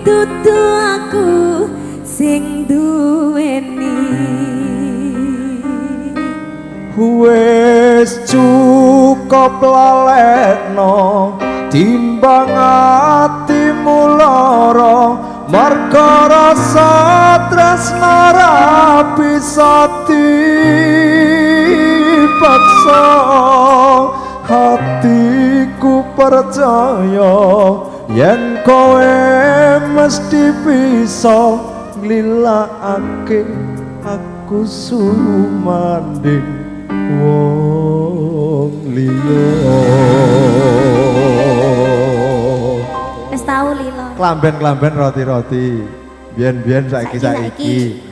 dudu aku sing duweni. Wis cukup lalekno timbang atimu lara, merga rasa tresna ra bisa dipaksa. Hatiku percaya yen kowe mesti bisa nglilakake aku sumanding wong liya. Wis tau lilo. Klamben-klamben roti-roti. Biyen-biyen saiki-saiki.